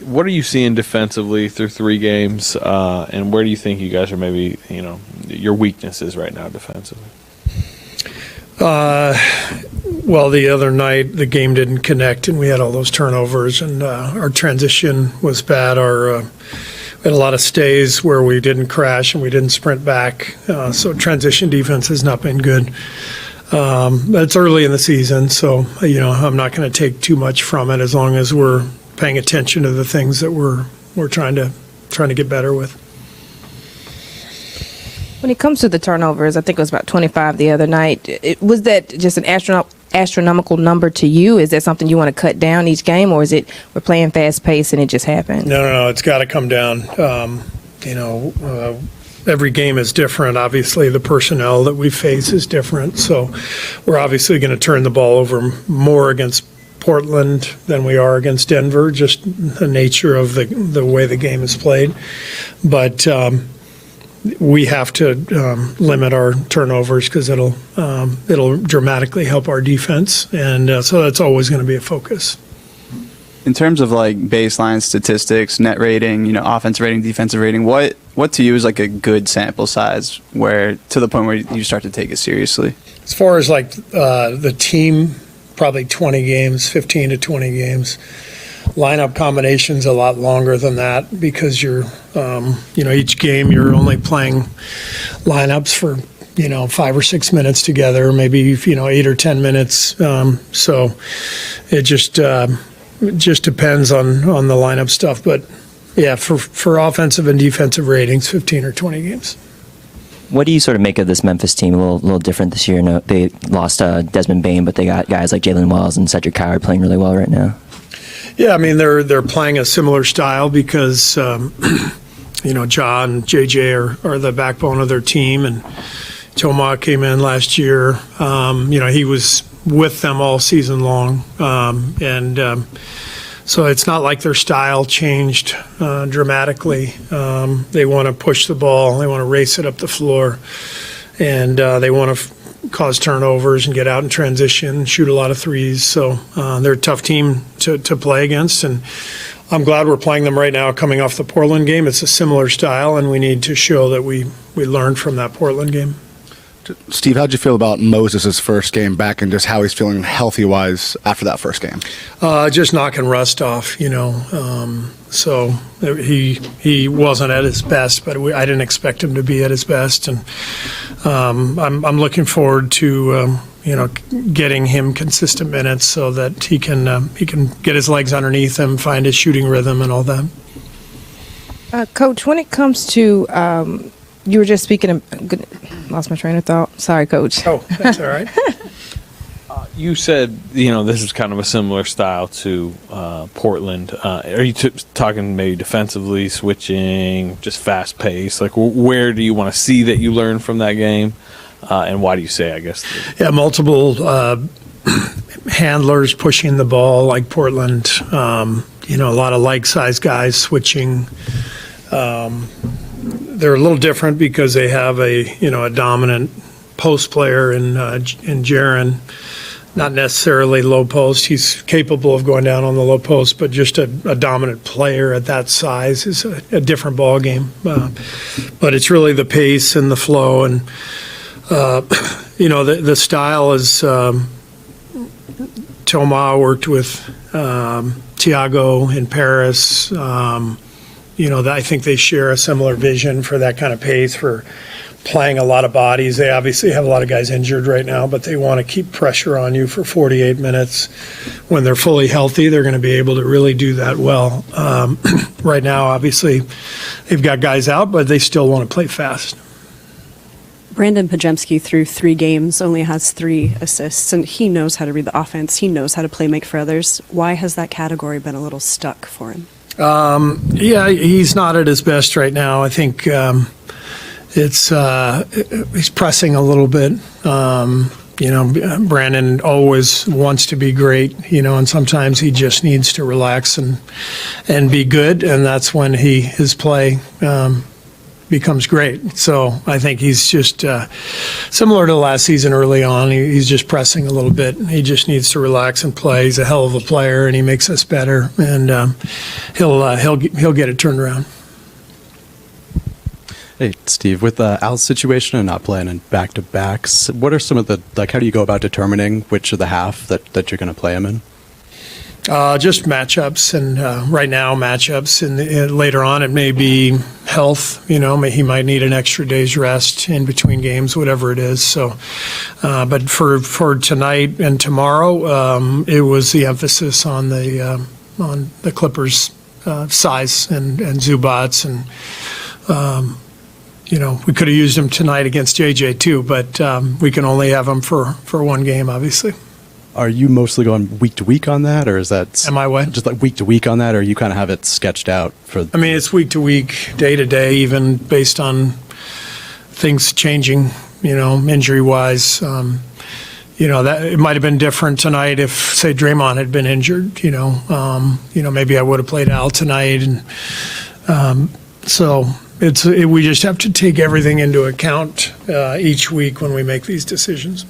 what are you seeing defensively through 3 games, and where do you think you guys are maybe, your weaknesses right now defensively? Well, the other night the game didn't connect, and we had all those turnovers, and our transition was bad. We had a lot of stays where we didn't crash and we didn't sprint back. So transition defense has not been good. But it's early in the season, so I'm not going to take too much from it as long as we're paying attention to the things that we're trying to get better with. When it comes to the turnovers, I think it was about 25 the other night. Was that just an astronomical number to you? Is that something you want to cut down each game, or is it we're playing fast pace and it just happened? No, it's got to come down. Every game is different. Obviously, the personnel that we face is different. So we're obviously going to turn the ball over more against Portland than we are against Denver, just the nature of the way the game is played. But we have to limit our turnovers because it'll dramatically help our defense, and so that's always going to be a focus. In terms of like baseline statistics, net rating, offensive rating, defensive rating, what to you is like a good sample size where to the point where you start to take it seriously? As far as like the team, probably 20 games, 15 to 20 games. Lineup combinations a lot longer than that because you're, each game you're only playing lineups for, 5 or 6 minutes together, maybe, 8 or 10 minutes. So it just depends on the lineup stuff. But yeah, for offensive and defensive ratings, 15 or 20 games. What do you sort of make of this Memphis team? A little different this year. No, they lost Desmond Bane, but they got guys like Jalen Wells and Cedric Howard playing really well right now. Yeah, I mean they're playing a similar style because Ja and JJ are the backbone of their team, and Toma came in last year. He was with them all season long, so it's not like their style changed dramatically. They want to push the ball, they want to race it up the floor, and they want to cause turnovers and get out in transition, shoot a lot of threes. So they're a tough team to play against, and I'm glad we're playing them right now coming off the Portland game. It's a similar style, and we need to show that we learned from that Portland game. Steve, how'd you feel about Moses' first game back and just how he's feeling healthy-wise after that first game? Just knocking rust off, So he wasn't at his best, but I didn't expect him to be at his best, and I'm looking forward to getting him consistent minutes so that he can get his legs underneath him, find his shooting rhythm, and all that. Coach, when it comes to you were just speaking of, lost my train of thought. Sorry, Coach. Oh, that's all right. You said, this is kind of a similar style to Portland. Are you talking maybe defensively, switching, just fast pace? Like, where do you want to see that you learn from that game? And why do you say, I guess? Yeah, multiple handlers pushing the ball like Portland. A lot of like-sized guys switching. They're a little different because they have a dominant post player in Jaren. Not necessarily low post. He's capable of going down on the low post, but just a dominant player at that size is a different ball game. But it's really the pace and the flow, and the style is. Toma worked with Thiago in Paris. I think they share a similar vision for that kind of pace, for playing a lot of bodies. They obviously have a lot of guys injured right now, but they want to keep pressure on you for 48 minutes. When they're fully healthy, they're going to be able to really do that well. Right now, obviously, they've got guys out, but they still want to play fast. Brandon Pajemski through 3 games only has 3 assists, and he knows how to read the offense. He knows how to play make for others. Why has that category been a little stuck for him? He's not at his best right now. I think he's pressing a little bit. Brandon always wants to be great, and sometimes he just needs to relax and be good, and that's when his play becomes great. So I think he's just similar to last season early on. He's just pressing a little bit. He just needs to relax and play. He's a hell of a player, and he makes us better. And he'll get it turned around. Hey, Steve, with Al's situation and not playing in back-to-backs, what are some of the, like, how do you go about determining which of the half that you're going to play him in? Just matchups, and right now matchups, and later on it may be health. He might need an extra day's rest in between games, whatever it is. So, but for tonight and tomorrow, it was the emphasis on the Clippers' size and Zubats, and we could have used him tonight against JJ too, but we can only have him for one game, obviously. Are you mostly going week to week on that, or is that Am I what? just like week to week on that, or you kind of have it sketched out for? I mean, it's week to week, day to day, even based on things changing, injury wise. That it might have been different tonight if, say, Draymond had been injured. Maybe I would have played Al tonight, and so we just have to take everything into account each week when we make these decisions.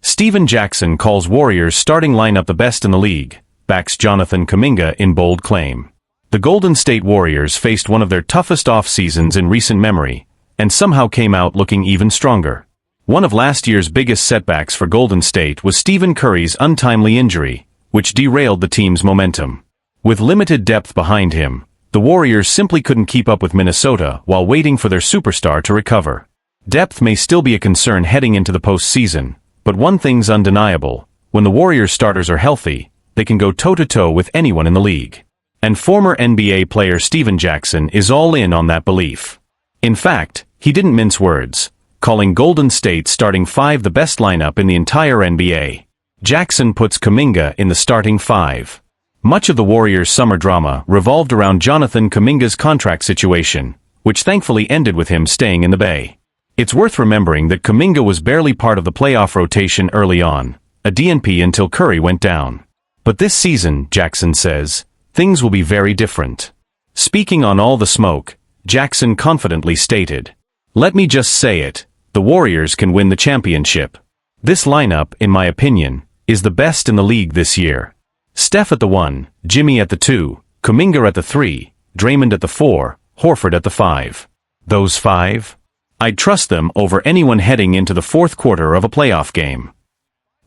Steven Jackson calls Warriors starting lineup the best in the league, backs Jonathan Kuminga in bold claim. The Golden State Warriors faced one of their toughest off seasons in recent memory, and somehow came out looking even stronger. One of last year's biggest setbacks for Golden State was Stephen Curry's untimely injury, which derailed the team's momentum. With limited depth behind him, the Warriors simply couldn't keep up with Minnesota while waiting for their superstar to recover. Depth may still be a concern heading into the postseason, but one thing's undeniable: when the Warriors starters are healthy, they can go toe-to-toe with anyone in the league. And former NBA player Steven Jackson is all in on that belief. In fact, he didn't mince words, calling Golden State's starting five the best lineup in the entire NBA. Jackson puts Kuminga in the starting five. Much of the Warriors' summer drama revolved around Jonathan Kuminga's contract situation, which thankfully ended with him staying in the Bay. It's worth remembering that Kuminga was barely part of the playoff rotation early on, a DNP until Curry went down. But this season, Jackson says, things will be very different. Speaking on All the Smoke, Jackson confidently stated, "Let me just say it, the Warriors can win the championship. This lineup, in my opinion, is the best in the league this year. Steph at the 1, Jimmy at the 2, Kuminga at the 3, Draymond at the 4, Horford at the 5. Those 5? I'd trust them over anyone heading into the fourth quarter of a playoff game."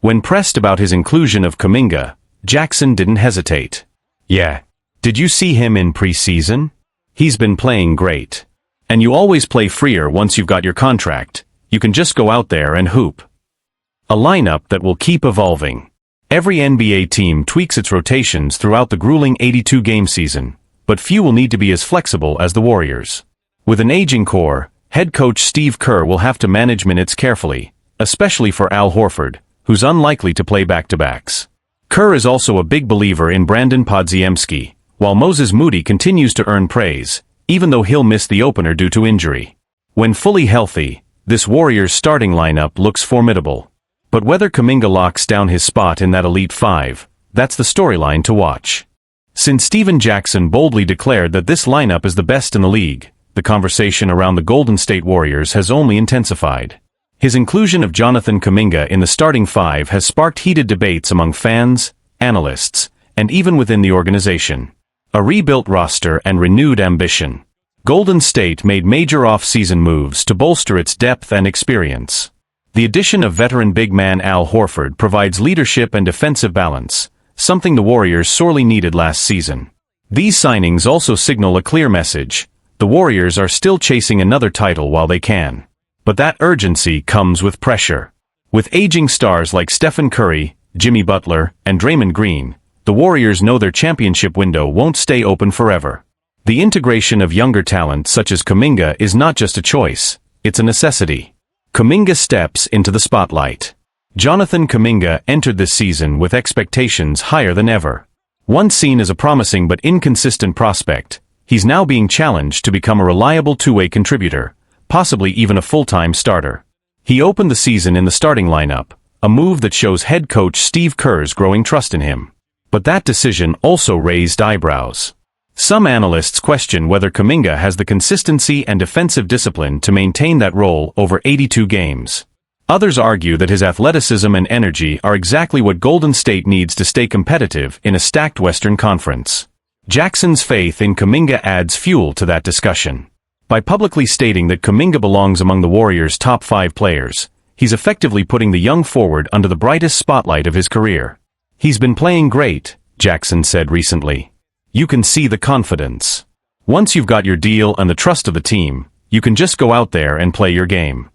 When pressed about his inclusion of Kuminga, Jackson didn't hesitate. "Yeah. Did you see him in preseason? He's been playing great. And you always play freer once you've got your contract. You can just go out there and hoop." A lineup that will keep evolving. Every NBA team tweaks its rotations throughout the grueling 82-game season, but few will need to be as flexible as the Warriors. With an aging core, head coach Steve Kerr will have to manage minutes carefully, especially for Al Horford, who's unlikely to play back-to-backs. Kerr is also a big believer in Brandon Podziemski, while Moses Moody continues to earn praise, even though he'll miss the opener due to injury. When fully healthy, this Warriors starting lineup looks formidable. But whether Kuminga locks down his spot in that Elite Five, that's the storyline to watch. Since Steven Jackson boldly declared that this lineup is the best in the league, the conversation around the Golden State Warriors has only intensified. His inclusion of Jonathan Kuminga in the starting five has sparked heated debates among fans, analysts, and even within the organization. A rebuilt roster and renewed ambition. Golden State made major off-season moves to bolster its depth and experience. The addition of veteran big man Al Horford provides leadership and defensive balance, something the Warriors sorely needed last season. These signings also signal a clear message: the Warriors are still chasing another title while they can. But that urgency comes with pressure. With aging stars like Stephen Curry, Jimmy Butler, and Draymond Green, the Warriors know their championship window won't stay open forever. The integration of younger talent such as Kuminga is not just a choice, it's a necessity. Kuminga steps into the spotlight. Jonathan Kuminga entered this season with expectations higher than ever. Once seen as a promising but inconsistent prospect, he's now being challenged to become a reliable two-way contributor, possibly even a full-time starter. He opened the season in the starting lineup, a move that shows head coach Steve Kerr's growing trust in him. But that decision also raised eyebrows. Some analysts question whether Kuminga has the consistency and defensive discipline to maintain that role over 82 games. Others argue that his athleticism and energy are exactly what Golden State needs to stay competitive in a stacked Western Conference. Jackson's faith in Kuminga adds fuel to that discussion. By publicly stating that Kuminga belongs among the Warriors' top 5 players, he's effectively putting the young forward under the brightest spotlight of his career. "He's been playing great," Jackson said recently. "You can see the confidence. Once you've got your deal and the trust of the team, you can just go out there and play your game."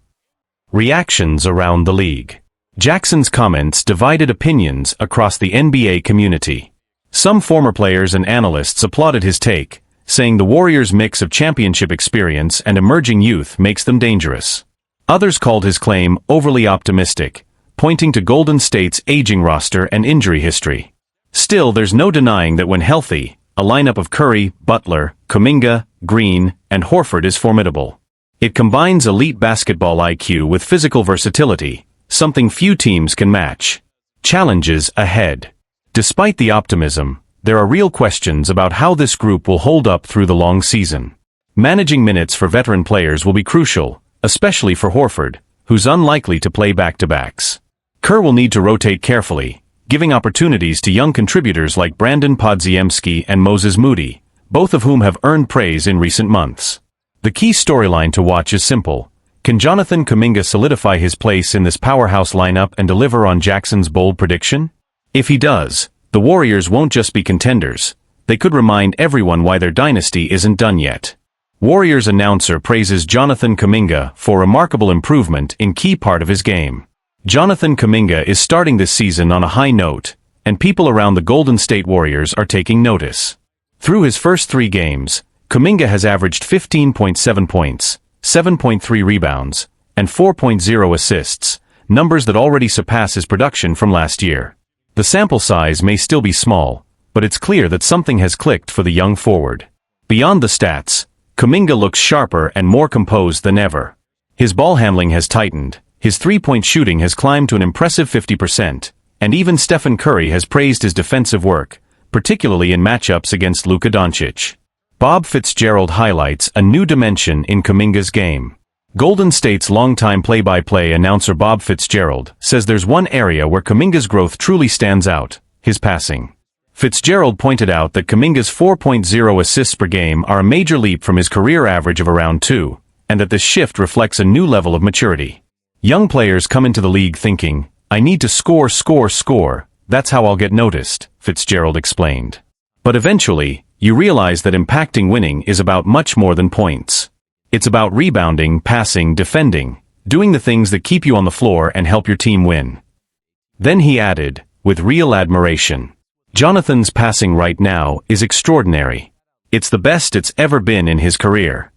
Reactions around the league. Jackson's comments divided opinions across the NBA community. Some former players and analysts applauded his take, saying the Warriors' mix of championship experience and emerging youth makes them dangerous. Others called his claim overly optimistic, pointing to Golden State's aging roster and injury history. Still, there's no denying that when healthy, a lineup of Curry, Butler, Kuminga, Green, and Horford is formidable. It combines elite basketball IQ with physical versatility, something few teams can match. Challenges ahead. Despite the optimism, there are real questions about how this group will hold up through the long season. Managing minutes for veteran players will be crucial, especially for Horford, who's unlikely to play back-to-backs. Kerr will need to rotate carefully, giving opportunities to young contributors like Brandon Podziemski and Moses Moody, both of whom have earned praise in recent months. The key storyline to watch is simple. Can Jonathan Kuminga solidify his place in this powerhouse lineup and deliver on Jackson's bold prediction? If he does, the Warriors won't just be contenders. They could remind everyone why their dynasty isn't done yet. Warriors announcer praises Jonathan Kuminga for remarkable improvement in key part of his game. Jonathan Kuminga is starting this season on a high note, and people around the Golden State Warriors are taking notice. Through his first 3 games, Kuminga has averaged 15.7 points, 7.3 rebounds, and 4.0 assists, numbers that already surpass his production from last year. The sample size may still be small, but it's clear that something has clicked for the young forward. Beyond the stats, Kuminga looks sharper and more composed than ever. His ball handling has tightened, his three-point shooting has climbed to an impressive 50%, and even Stephen Curry has praised his defensive work, particularly in matchups against Luka Doncic. Bob Fitzgerald highlights a new dimension in Kuminga's game. Golden State's longtime play-by-play announcer Bob Fitzgerald says there's one area where Kuminga's growth truly stands out: his passing. Fitzgerald pointed out that Kuminga's 4.0 assists per game are a major leap from his career average of around 2, and that this shift reflects a new level of maturity. Young players come into the league thinking, "I need to score, score, score, that's how I'll get noticed," Fitzgerald explained. But eventually, you realize that impacting winning is about much more than points. It's about rebounding, passing, defending, doing the things that keep you on the floor and help your team win. Then he added, with real admiration, "Jonathan's passing right now is extraordinary. It's the best it's ever been in his career."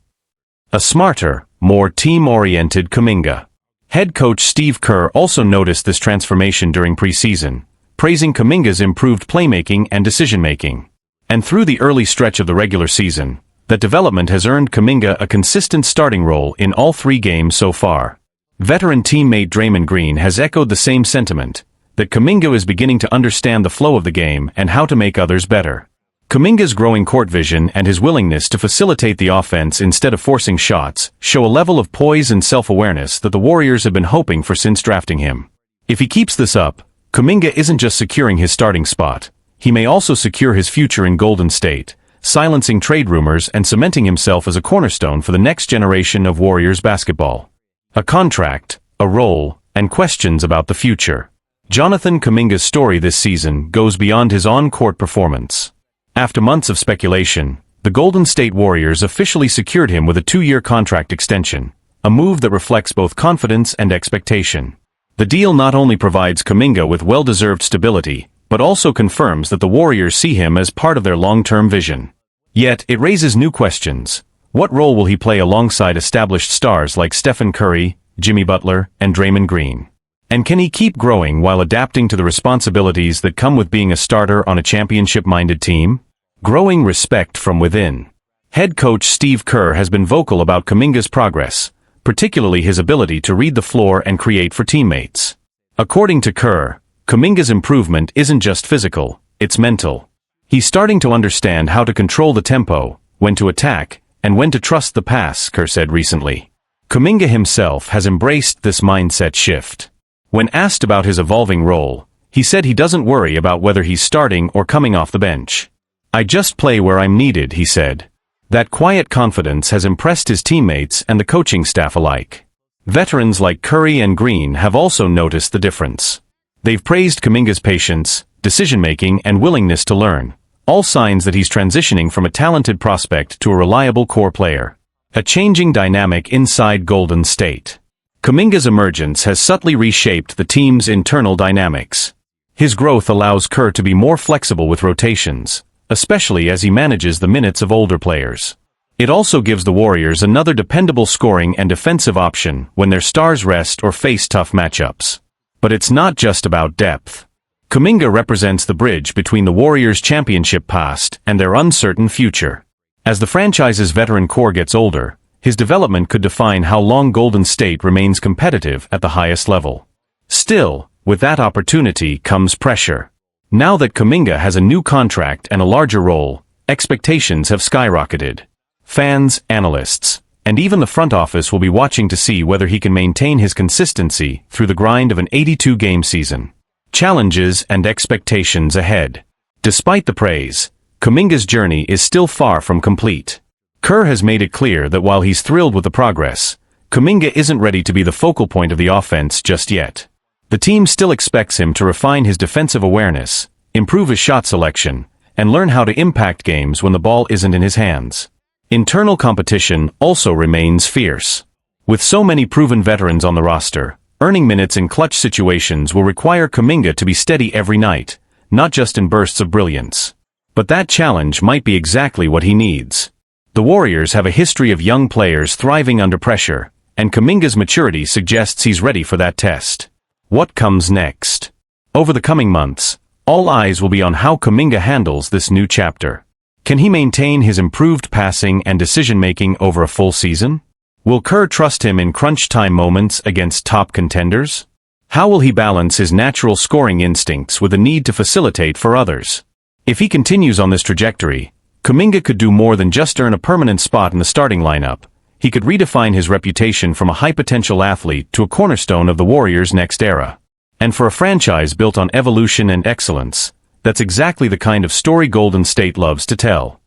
A smarter, more team-oriented Kuminga. Head coach Steve Kerr also noticed this transformation during preseason, praising Kuminga's improved playmaking and decision-making. And through the early stretch of the regular season, that development has earned Kuminga a consistent starting role in all 3 games so far. Veteran teammate Draymond Green has echoed the same sentiment, that Kuminga is beginning to understand the flow of the game and how to make others better. Kuminga's growing court vision and his willingness to facilitate the offense instead of forcing shots show a level of poise and self-awareness that the Warriors have been hoping for since drafting him. If he keeps this up, Kuminga isn't just securing his starting spot, he may also secure his future in Golden State, silencing trade rumors and cementing himself as a cornerstone for the next generation of Warriors basketball. A contract, a role, and questions about the future. Jonathan Kuminga's story this season goes beyond his on-court performance. After months of speculation, the Golden State Warriors officially secured him with a 2-year contract extension, a move that reflects both confidence and expectation. The deal not only provides Kuminga with well-deserved stability, but also confirms that the Warriors see him as part of their long-term vision. Yet, it raises new questions. What role will he play alongside established stars like Stephen Curry, Jimmy Butler, and Draymond Green? And can he keep growing while adapting to the responsibilities that come with being a starter on a championship-minded team? Growing respect from within. Head coach Steve Kerr has been vocal about Kuminga's progress, particularly his ability to read the floor and create for teammates. According to Kerr, Kuminga's improvement isn't just physical, it's mental. He's starting to understand how to control the tempo, when to attack, and when to trust the pass, Kerr said recently. Kuminga himself has embraced this mindset shift. When asked about his evolving role, he said he doesn't worry about whether he's starting or coming off the bench. "I just play where I'm needed," he said. That quiet confidence has impressed his teammates and the coaching staff alike. Veterans like Curry and Green have also noticed the difference. They've praised Kuminga's patience, decision-making, and willingness to learn, all signs that he's transitioning from a talented prospect to a reliable core player. A changing dynamic inside Golden State. Kuminga's emergence has subtly reshaped the team's internal dynamics. His growth allows Kerr to be more flexible with rotations, especially as he manages the minutes of older players. It also gives the Warriors another dependable scoring and defensive option when their stars rest or face tough matchups. But it's not just about depth. Kuminga represents the bridge between the Warriors' championship past and their uncertain future. As the franchise's veteran core gets older, his development could define how long Golden State remains competitive at the highest level. Still, with that opportunity comes pressure. Now that Kuminga has a new contract and a larger role, expectations have skyrocketed. Fans, analysts, and even the front office will be watching to see whether he can maintain his consistency through the grind of an 82-game season. Challenges and expectations ahead. Despite the praise, Kuminga's journey is still far from complete. Kerr has made it clear that while he's thrilled with the progress, Kuminga isn't ready to be the focal point of the offense just yet. The team still expects him to refine his defensive awareness, improve his shot selection, and learn how to impact games when the ball isn't in his hands. Internal competition also remains fierce. With so many proven veterans on the roster, earning minutes in clutch situations will require Kuminga to be steady every night, not just in bursts of brilliance. But that challenge might be exactly what he needs. The Warriors have a history of young players thriving under pressure, and Kuminga's maturity suggests he's ready for that test. What comes next? Over the coming months, all eyes will be on how Kuminga handles this new chapter. Can he maintain his improved passing and decision-making over a full season? Will Kerr trust him in crunch time moments against top contenders? How will he balance his natural scoring instincts with the need to facilitate for others? If he continues on this trajectory, Kuminga could do more than just earn a permanent spot in the starting lineup. He could redefine his reputation from a high-potential athlete to a cornerstone of the Warriors' next era. And for a franchise built on evolution and excellence, that's exactly the kind of story Golden State loves to tell.